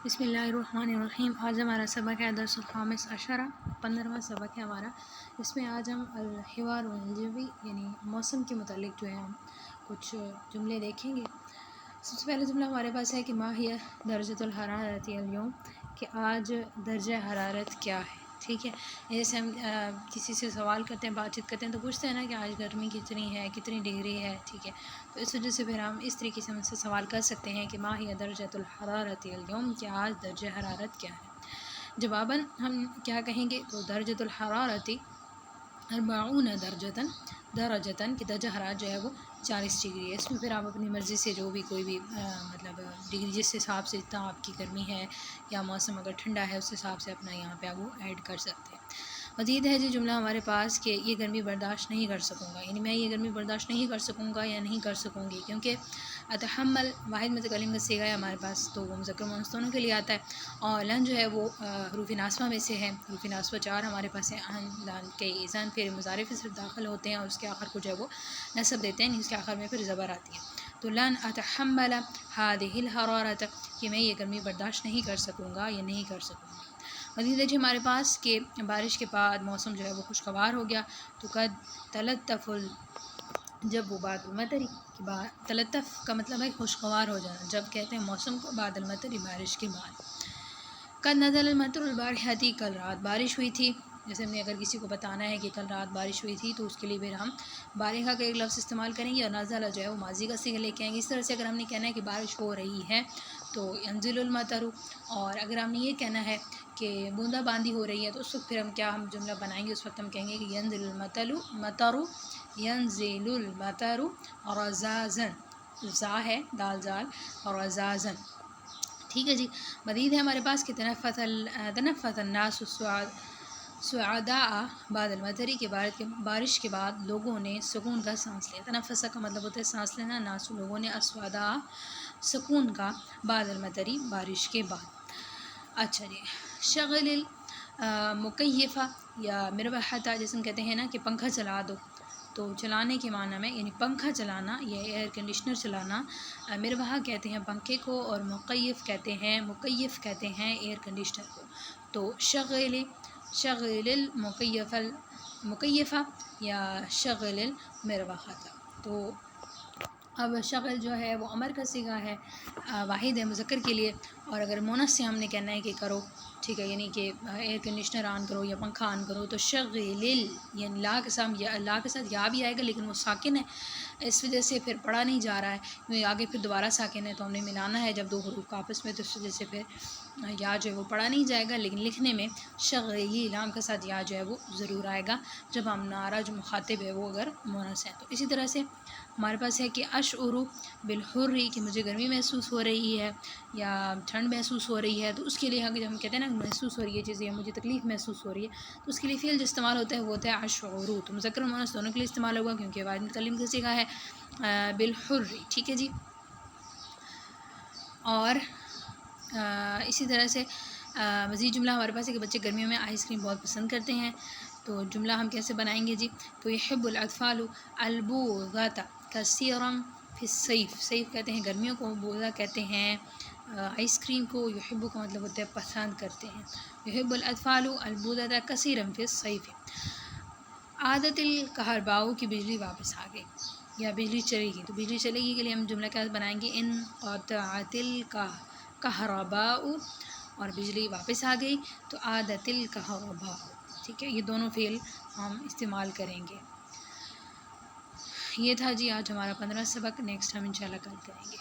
بسم اللہ الرحمن الرحیم۔ آج ہمارا سبق ہے درس الخامس عشرہ، 15واں سبق ہے ہمارا۔ اس میں آج ہم الحوار الجوی یعنی موسم کے متعلق جو ہے ہم کچھ جملے دیکھیں گے۔ سب سے پہلے جملہ ہمارے پاس ہے کہ ما ہی درجۃ الحرارت اليوم، کہ آج درجہ حرارت کیا ہے۔ ٹھیک ہے، جیسے ہم کسی سے سوال کرتے ہیں، بات چیت کرتے ہیں تو پوچھتے ہیں نا کہ آج گرمی کتنی ہے، کتنی ڈگری ہے۔ ٹھیک ہے، تو اس وجہ سے پھر ہم اس طریقے سے ہم سے سوال کر سکتے ہیں کہ ما ہی درجۃ الحرارت اليوم، کہ آج درجہ حرارت کیا ہے۔ جواباً ہم کیا کہیں گے، تو درجۃ الحرارت 40 درجتاً، کہ درجہ حرارت جو ہے وہ 40 ڈگری ہے۔ اس میں پھر آپ اپنی مرضی سے جو بھی کوئی بھی مطلب ڈگری جس حساب سے اتنا آپ کی گرمی ہے یا موسم اگر ٹھنڈا ہے اس حساب سے اپنا یہاں پہ آپ وہ ایڈ کر سکتے ہیں۔ مزید ہے جی جملہ ہمارے پاس کہ یہ گرمی برداشت نہیں کر سکوں گا، یعنی میں یہ گرمی برداشت نہیں کر سکوں گا یا نہیں کر سکوں گی، کیونکہ اتحمل واحد متکلم کا صیغہ ہے ہمارے پاس، تو وہ مذکر مؤنث دونوں کے لیے آتا ہے۔ اور لن جو ہے وہ حروف ناصبہ میں سے ہے۔ حروف ناصبہ 4 ہمارے پاس ہیں، ان لن کے ایزان پھر مضارع سے داخل ہوتے ہیں اور اس کے آخر کو جو ہے وہ نصب دیتے ہیں، اس کے آخر میں پھر زبر آتی ہے۔ تو لن اتحمل هذه الحرارت، کہ میں یہ گرمی برداشت نہیں کر سکوں گا یا نہیں کر سکوں گا۔ مزید ہے جی ہمارے پاس کہ بارش کے بعد موسم جو ہے وہ خوشگوار ہو گیا، تو قد تلطف جب وہ بعد المطری کے بعد، تلطف کا مطلب ہے خوشگوار ہو جانا، جب کہتے ہیں موسم کو بعد المطری، بارش کے بعد۔ قد نزل المطر البارحة، کل رات بارش ہوئی تھی۔ جیسے ہم نے اگر کسی کو بتانا ہے کہ کل رات بارش ہوئی تھی تو اس کے لیے پھر ہم بارحہ کا ایک لفظ استعمال کریں گے اور نازلہ جو ہے وہ ماضی کا صیغہ لے کے آئیں گے۔ اس طرح سے اگر ہم نے کہنا ہے کہ بارش ہو رہی ہے تو ینزل المطر، اور اگر ہم نے یہ کہنا ہے کہ بوندا باندی ہو رہی ہے تو اس وقت پھر ہم کیا ہم جملہ بنائیں گے، اس وقت ہم کہیں گے کہ ینزل المطر، ینزل المطر رزازا، زا ہے دال زال، اور رزازا۔ ٹھیک ہے جی، مزید ہے ہمارے پاس کہ تنفس الناس سعداء بعد المطر، کے بارش کے بعد لوگوں نے سکون کا سانس لیا۔ تنفس کا مطلب ہوتا ہے سانس لینا، ناس لوگوں نے، اسعداء سکون کا، بعد المطر بارش کے بعد۔ اچھا جی، شغل المکیفہ یا مروحۃ، جیسے ہم کہتے ہیں نا کہ پنکھا چلا دو، تو چلانے کے معنی میں یعنی پنکھا چلانا یا ایئر کنڈیشنر چلانا، مروحہ کہتے ہیں پنکھے کو اور مکیف کہتے ہیں ایئر کنڈیشنر کو۔ تو شغل المکیفہ یا شغل المروحۃ۔ تو اب شغل جو ہے وہ امر کا صیغہ ہے، واحد ہے مذکر کے لیے، اور اگر مونث سے ہم نے کہنا ہے کہ کرو، ٹھیک ہے، یعنی کہ ایئر کنڈیشنر آن کرو یا پنکھا آن کرو، تو شغل یعنی لا کے ساتھ یا بھی آئے گا لیکن وہ ساکن ہے، اس وجہ سے پھر پڑھا نہیں جا رہا ہے، کیونکہ آگے پھر دوبارہ ساکن ہے تو ہم نے ملانا ہے جب دو حروف کا آپس میں، تو اس وجہ سے پھر یا جو ہے وہ پڑھا نہیں جائے گا، لیکن لکھنے میں شغلی لام کے ساتھ یا جو ہے وہ ضرور آئے گا جب ہم نعرہ جو مخاطب ہے وہ اگر مونث ہے۔ تو اسی طرح سے ہمارے پاس ہے کہ اشعر بالحر، کہ مجھے گرمی محسوس ہو رہی ہے یا ٹھنڈ محسوس ہو رہی ہے، تو اس کے لیے جب ہم کہتے ہیں نا محسوس ہو رہی ہے چیزیں یا مجھے تکلیف محسوس ہو رہی ہے، تو اس کے لیے فعل جو استعمال ہوتا ہے وہ ہوتا ہے اشعر، تو مذکر و مؤنث دونوں کے لیے استعمال ہوگا کیونکہ واحد متکلم کا صیغہ ہے، بالحر۔ ٹھیک ہے جی، اور اسی طرح سے مزید جملہ ہمارے پاس ہے کہ بچے گرمیوں میں آئس کریم بہت پسند کرتے ہیں، تو جملہ ہم کیسے بنائیں گے جی، تو یحب الاطفال البوظۃ کثیرا فی الصیف، صیف کہتے ہیں گرمیوں کو، بوظہ کہتے ہیں آئس کریم کو، یحب کا مطلب ہوتا ہے پسند کرتے ہیں، یحب الاطفال البوظۃ کثیرا فی الصیف۔ عادت الکہرباء، کی بجلی واپس آ گئی یا بجلی چلے گی، تو بجلی چلے گی کے لیے ہم جملہ کیا بنائیں گے، انقطعت الکہرباء، اور بجلی واپس آ گئی تو عادت الکہرباء۔ ٹھیک ہے، یہ دونوں فعل ہم استعمال کریں گے۔ یہ تھا جی آج ہمارا 15واں سبق، نیکسٹ ہم انشاءاللہ کل کریں گے۔